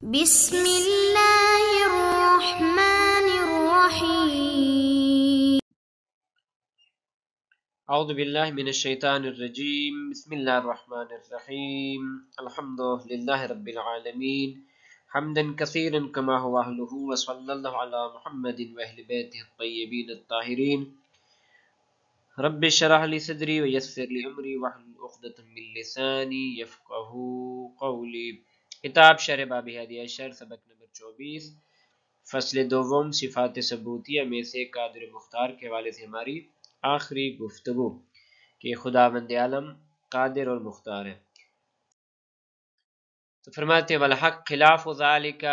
بسم الله الرحمن الرحيم. اعوذ باللہ من الشیطان الرجیم بسم اللہ الرحمن الرحیم الحمد للہ رب العالمین حمدا کثیرا کما هو اہلہ وصلی اللہ علی محمد واہل بیتہ الطیبین الطاہرین رب اشرح لی صدری ویسر لی امری واحلل عقدۃ من لسانی یفقهوا قولی. کتاب شرح باب ہدیہ شرح سبق نمبر 24 فصل دوم صفات ثبوتیہ میں سے قادر مختار کے حوالے سے ہماری آخری گفتگو کہ خداوند عالم قادر اور مختار ہے. تو فرماتے ہیں والحق خلاف ذالک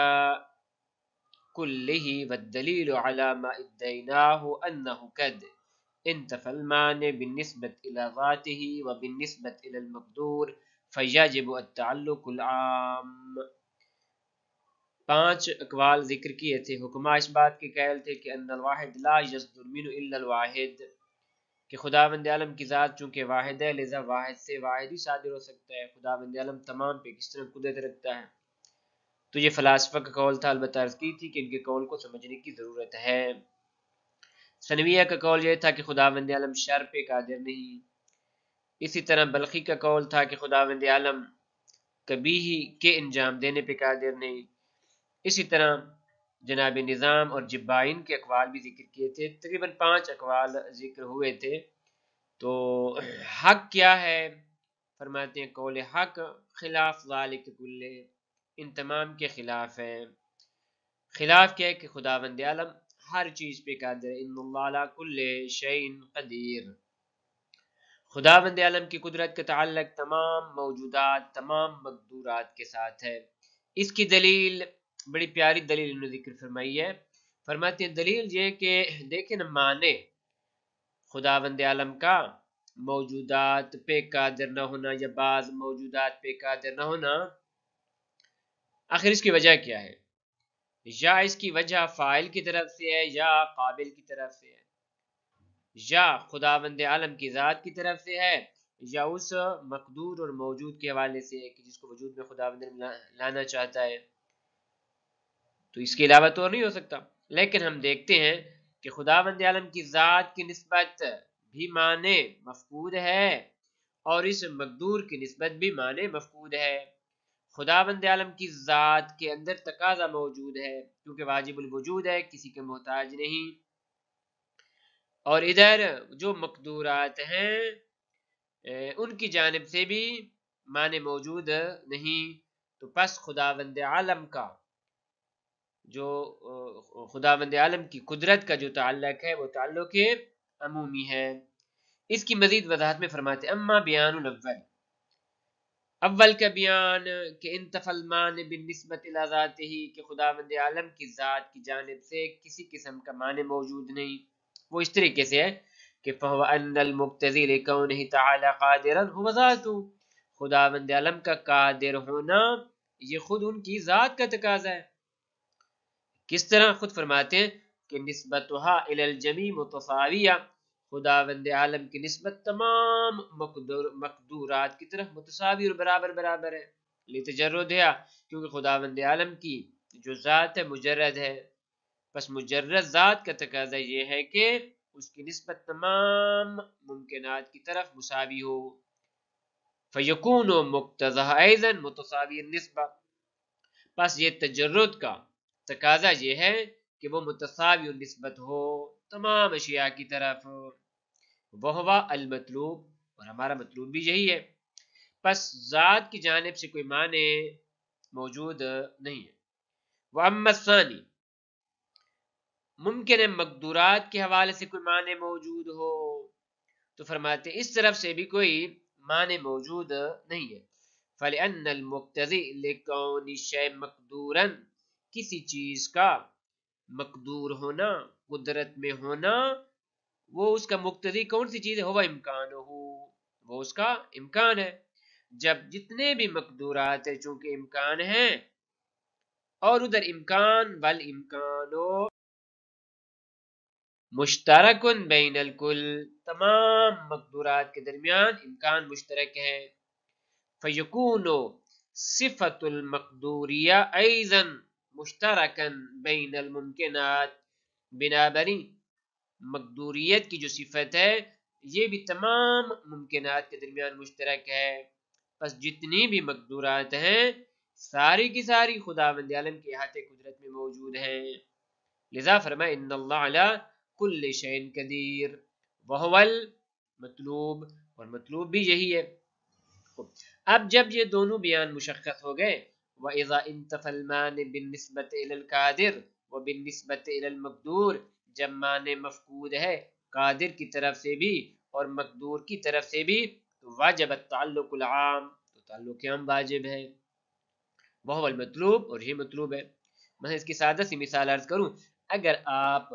کلہ والدلیل علی ما ادعیناہ انہ قد انتفى المانع بالنسبة الى ذاته وبالنسبة الى المقدور فیجب التعلق العام. 5 اقوال ذکر کیے تھے. حکماء اس بات کے قائل تھے کہ ان الواحد لا یصدر منه الا الواحد، کہ خداوند عالم کی ذات چونکہ واحد ہے لذا واحد سے واحد ہی صادر ہو سکتا ہے. خداوند عالم تمام پہ کس طرح قدرت رکھتا ہے. تو یہ فلاسفہ کا قول تھا. البتہ عرض کی تھی کہ ان کے قول کو سمجھنے کی ضرورت ہے. ثنویہ کا قول یہ تھا کہ خداوند عالم شر پہ قادر نہیں. اسی طرح بلخی کا قول تھا کہ خداوند عالم کبھی ہی کے انجام دینے پہ قادر نہیں. اسی طرح جناب نظام اور جبائن کے اقوال بھی ذکر کیے تھے. تقریباً 5 اقوال ذکر ہوئے تھے. تو حق کیا ہے؟ فرماتے ہیں قول حق خلاف ذالک کلہ، ان تمام کے خلاف ہے. خلاف کیا ہے کہ خداوند عالم ہر چیز پہ قادر ہے. ان اللہ علی کل شیء قدیر. خداوند عالم کی قدرت کا تعلق تمام موجودات تمام مقدورات کے ساتھ ہے. اس کی دلیل بڑی پیاری دلیل انہوں نے ذکر فرمائی ہے. فرماتے ہیں دلیل یہ کہ دیکھیں نا، مانے خداوند عالم کا موجودات پہ قادر نہ ہونا یا بعض موجودات پہ قادر نہ ہونا، آخر اس کی وجہ کیا ہے؟ یا اس کی وجہ فاعل کی طرف سے ہے یا قابل کی طرف سے ہے، یا خداوند عالم کی ذات کی طرف سے ہے یا اس مقدور اور موجود کے حوالے سے ہے کہ جس کو وجود میں خداوند لانا چاہتا ہے. تو اس کے علاوہ تو نہیں ہو سکتا. لیکن ہم دیکھتے ہیں کہ خداوند عالم کی ذات کی نسبت بھی معنی مفقود ہے اور اس مقدور کی نسبت بھی معنی مفقود ہے. خداوند عالم کی ذات کے اندر تقاضا موجود ہے کیونکہ واجب الوجود ہے، کسی کے محتاج نہیں. اور ادھر جو مقدورات ہیں ان کی جانب سے بھی معنی موجود نہیں. تو پس خداوند عالم کا جو خداوند عالم کی قدرت کا جو تعلق ہے وہ تعلق عمومی ہے. اس کی مزید وضاحت میں فرماتے اما بیان الاول، اول کا بیان کہ انتفى المانع بالنسبت الى ذاته، کہ خداوند عالم کی ذات کی جانب سے کسی قسم کا معنی موجود نہیں. وہ اس طریقے سے ہے کہ فهو ان المقتضی لکونه تعالی قادرا هو ذاته، خداوند عالم کا قادر ہونا یہ خود ان کی ذات کا تقاضا ہے. کس طرح؟ خود فرماتے ہیں کہ نسبتها الى الجمیع متساویہ، خداوند عالم کی نسبت تمام مقدورات کی طرف متساوی اور برابر برابر ہے. لتجردها، کیونکہ خداوند عالم کی جو ذات ہے مجرد ہے. پس مجرد ذات کا تقاضا یہ ہے کہ اس کی نسبت تمام ممکنات کی طرف مساوی ہو. فیکون مقتضاها ایضا متساوی النسبہ، پس یہ تجرد کا تقاضا یہ ہے کہ وہ متساوی النسبت ہو تمام اشیاء کی طرف. وہو المطلوب، اور ہمارا مطلوب بھی یہی ہے. پس ذات کی جانب سے کوئی معنی موجود نہیں ہے. واما الثانی، ممکن ہے مقدورات کے حوالے سے کوئی معنی موجود ہو. تو فرماتے اس طرف سے بھی کوئی معنی موجود نہیں ہے. فلأن المقتضی لکون الشیء مقدورا، کسی چیز کا مقدور ہونا قدرت میں ہونا، وہ اس کا مقتضی کون سی چیز ہے؟ ہوا امکان ہو، وہ اس کا امکان ہے. جب جتنے بھی مقدورات ہیں چونکہ امکان ہیں اور ادھر امکان والامکانو مشترکن بین الکل، تمام مقدورات کے درمیان امکان مشترک ہے. فیکونو صفت المقدوریہ ایضاً مشترکن بین الممکنات، بنابری مقدوریت کی جو صفت ہے یہ بھی تمام ممکنات کے درمیان مشترک ہے. پس جتنی بھی مقدورات ہیں ساری کی ساری خداوند عالم کے احاطے قدرت میں موجود ہیں. لذا فرمائے ان اللہ علی کل شیء قدیر وہو المطلوب، اور مطلوب بھی یہی ہے. اب جب یہ دونوں بیان مشخص ہو گئے، وَإِذَا انتفى المانع بالنسبة إلى القادر وبالنسبة إلى المقدور، جب معنی مفقود ہے قادر کی طرف سے بھی اور مقدور کی طرف سے بھی، تو واجب التعلق العام، تو تعلق عام واجب ہے. وہ المطلوب، اور یہ مطلوب ہے. میں اس کی سادہ سی مثال عرض کروں، اگر آپ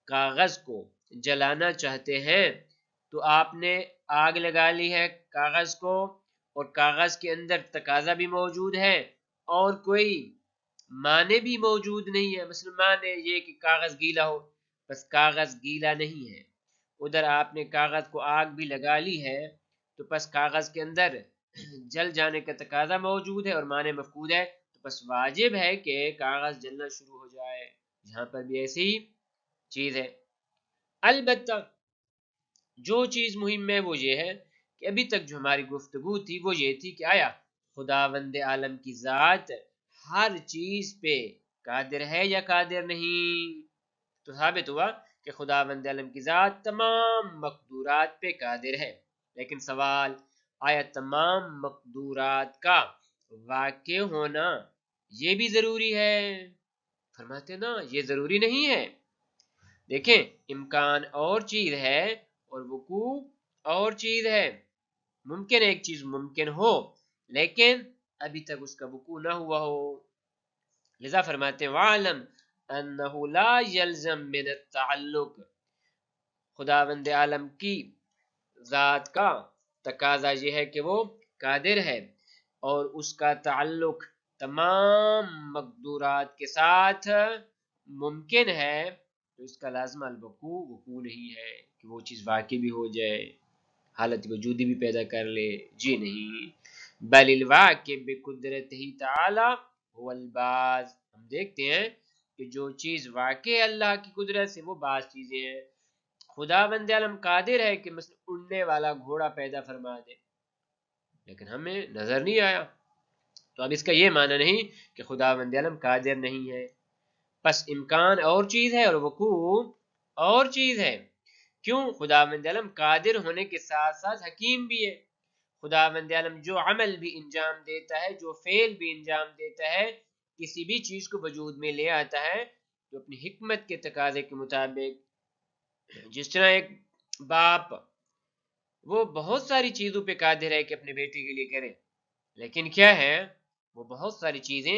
کاغذ کو جلانا چاہتے ہیں تو آپ نے آگ لگا لی ہے کاغذ کو، اور کاغذ کے اندر تقاضا بھی موجود ہے اور کوئی معنی بھی موجود نہیں ہے. مثلا معنی یہ کہ کاغذ گیلا ہو، بس کاغذ گیلا نہیں ہے. ادھر آپ نے کاغذ کو آگ بھی لگا لی ہے تو بس کاغذ کے اندر جل جانے کا تقاضا موجود ہے اور معنی مفقود ہے، تو بس واجب ہے کہ کاغذ جلنا شروع ہو جائے. یہاں پر بھی ایسی چیز ہے. البتہ جو چیز مہم ہے وہ یہ ہے کہ ابھی تک جو ہماری گفتگو تھی وہ یہ تھی کہ آیا خداوند عالم کی ذات ہر چیز پہ قادر ہے یا قادر نہیں؟ تو ثابت ہوا کہ خداوند عالم کی ذات تمام مقدورات پہ قادر ہے. لیکن سوال، آیا تمام مقدورات کا واقع ہونا یہ بھی ضروری ہے؟ فرماتے نا یہ ضروری نہیں ہے. دیکھیں امکان اور چیز ہے اور وقوع اور چیز ہے. ممکن ایک چیز ممکن ہو لیکن ابھی تک اس کا وقوع نہ ہوا ہو. لذا فرماتے وَعَلَمْ أَنَّهُ لَا يَلْزَمْ مِنَ التَّعَلُّقِ، خداوند عالم کی ذات کا تقاضا یہ ہے کہ وہ قادر ہے اور اس کا تعلق تمام مقدورات کے ساتھ ممکن ہے، تو اس کا لازم الوقوع وقوع نہیں ہے کہ وہ چیز واقع بھی ہو جائے، حالت وجودی بھی پیدا کر لے. جی نہیں، بل الواقع بقدرتہ تعالی هو البعث. ہم دیکھتے ہیں کہ جو چیز واقع اللہ کی قدرت سے وہ بعض چیزیں ہیں. خداوند عالم قادر ہے کہ مثلا اڑنے والا گھوڑا پیدا فرما دے، لیکن ہمیں نظر نہیں آیا. تو اب اس کا یہ معنی نہیں کہ خداوند عالم قادر نہیں ہے. پس امکان اور چیز ہے اور وقوع اور چیز ہے. کیوں؟ خداوند عالم قادر ہونے کے ساتھ ساتھ حکیم بھی ہے. خداوند عالم جو عمل بھی انجام دیتا ہے، جو فعل بھی انجام دیتا ہے، کسی بھی چیز کو وجود میں لے آتا ہے تو اپنی حکمت کے تقاضے کے مطابق. جس طرح ایک باپ وہ بہت ساری چیزوں پہ قادر ہے کہ اپنے بیٹے کے لیے کرے، لیکن کیا ہے وہ بہت ساری چیزیں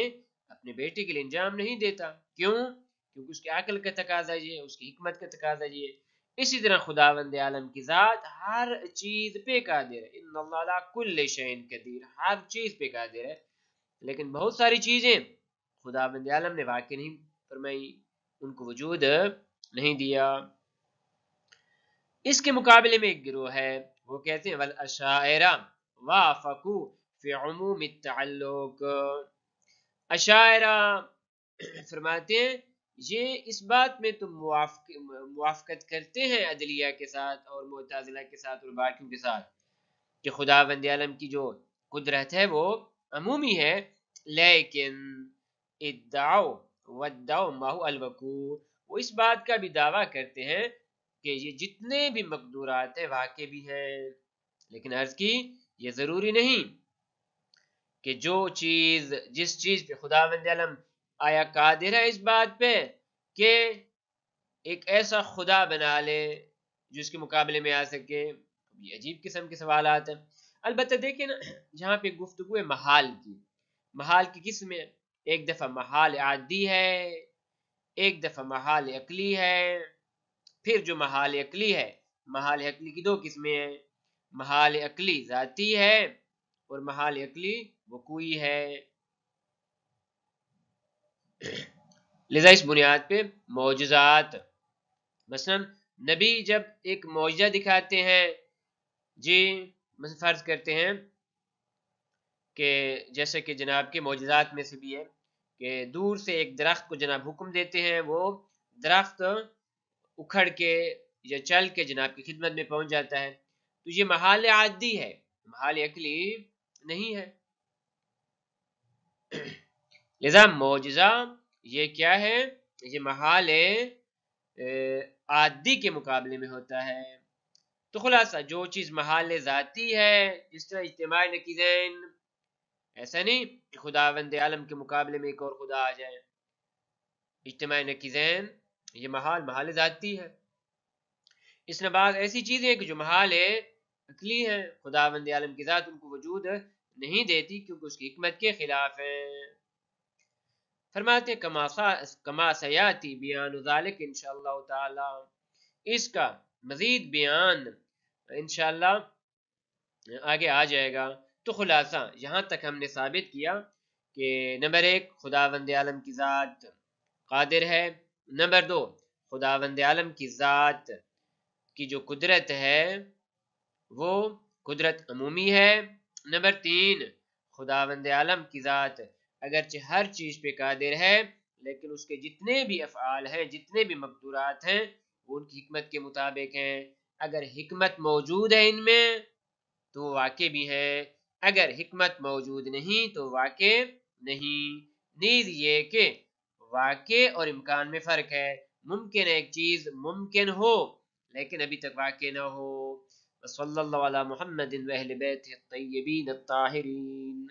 اپنے بیٹے کے لیے انجام نہیں دیتا. کیوں؟ کیونکہ اس کی عقل کا تقاضا یہ ہے، اس کی حکمت کا تقاضا یہ ہے. اسی طرح خداوند عالم کی ذات ہر چیز پہ قادر ہے. ان اللہ علی کل شیء قدیر، ہر چیز پہ قادر ہے، لیکن بہت ساری چیزیں خداوند عالم نے واقع نہیں فرمائی، ان کو وجود نہیں دیا. اس کے مقابلے میں ایک گروہ ہے وہ کہتے ہیں والاشاعرہ وافقوا فی عموم التعلق. اشاعرہ فرماتے ہیں یہ اس بات میں تم موافقت کرتے ہیں عدلیہ کے ساتھ اور معتزلہ کے ساتھ اور باقیوں کے ساتھ کہ خداوند عالم کی جو قدرت ہے وہ عمومی ہے، لیکن ادعوا ما هو الوقوع، وہ اس بات کا بھی دعویٰ کرتے ہیں کہ یہ جتنے بھی مقدورات ہیں واقع بھی ہیں. لیکن عرض کی یہ ضروری نہیں کہ جو چیز جس چیز پہ خداوند عالم آیا قادر ہے اس بات پہ کہ ایک ایسا خدا بنا لے جو اس کے مقابلے میں آ سکے. یہ عجیب قسم کے سوالات ہیں. البتہ دیکھیں نا جہاں پہ گفتگو ہے محال کی قسم ہے. ایک دفعہ محال عادی ہے، ایک دفعہ محال عقلی ہے. پھر جو محال عقلی ہے، محال عقلی کی دو قسمیں ہیں، محال عقلی ذاتی ہے اور محال عقلی وقوعی ہے. لذا اس بنیاد پہ معجزات، مثلا نبی جب ایک معجزہ دکھاتے ہیں، جی مثلا فرض کرتے ہیں کہ جیسے کہ جناب کے معجزات میں سے بھی ہے کہ دور سے ایک درخت کو جناب حکم دیتے ہیں، وہ درخت اکھڑ کے یا چل کے جناب کی خدمت میں پہنچ جاتا ہے. تو یہ محال عادی ہے، محال عقلی نہیں ہے. لذا معجزہ یہ کیا ہے؟ یہ محال عادی کے مقابلے میں ہوتا ہے. تو خلاصہ جو چیز محال ذاتی ہے، جس طرح اجتماع نقیضین، ایسا نہیں کہ خداوند عالم کے مقابلے میں ایک اور خدا آ جائے. اجتماع نقیضین یہ محال ذاتی ہے. اس میں بعض ایسی چیزیں ہیں کہ جو محال عقلی ہیں، خداوند عالم کی ذات ان کو وجود نہیں دیتی کیونکہ اس کی حکمت کے خلاف ہیں. فرماتے کما سیاتی بیان ذالک انشاءاللہ تعالی، اس کا مزید بیان انشاءاللہ آگے آ جائے گا. تو خلاصہ یہاں تک ہم نے ثابت کیا کہ نمبر 1 خداوند عالم کی ذات قادر ہے. نمبر 2 خداوند عالم کی ذات کی جو قدرت ہے وہ قدرت عمومی ہے. نمبر 3 خداوند عالم کی ذات اگرچہ ہر چیز پہ قادر ہے لیکن اس کے جتنے بھی افعال ہیں، جتنے بھی مقدورات ہیں، وہ ان کی حکمت کے مطابق ہیں. اگر حکمت موجود ہے ان میں تو واقع بھی ہے، اگر حکمت موجود نہیں تو واقع نہیں. نیز یہ کہ واقع اور امکان میں فرق ہے. ممکن ہے ایک چیز ممکن ہو لیکن ابھی تک واقع نہ ہو. صلی اللہ علی محمد و اہل بیتہ الطیبین الطاہرین.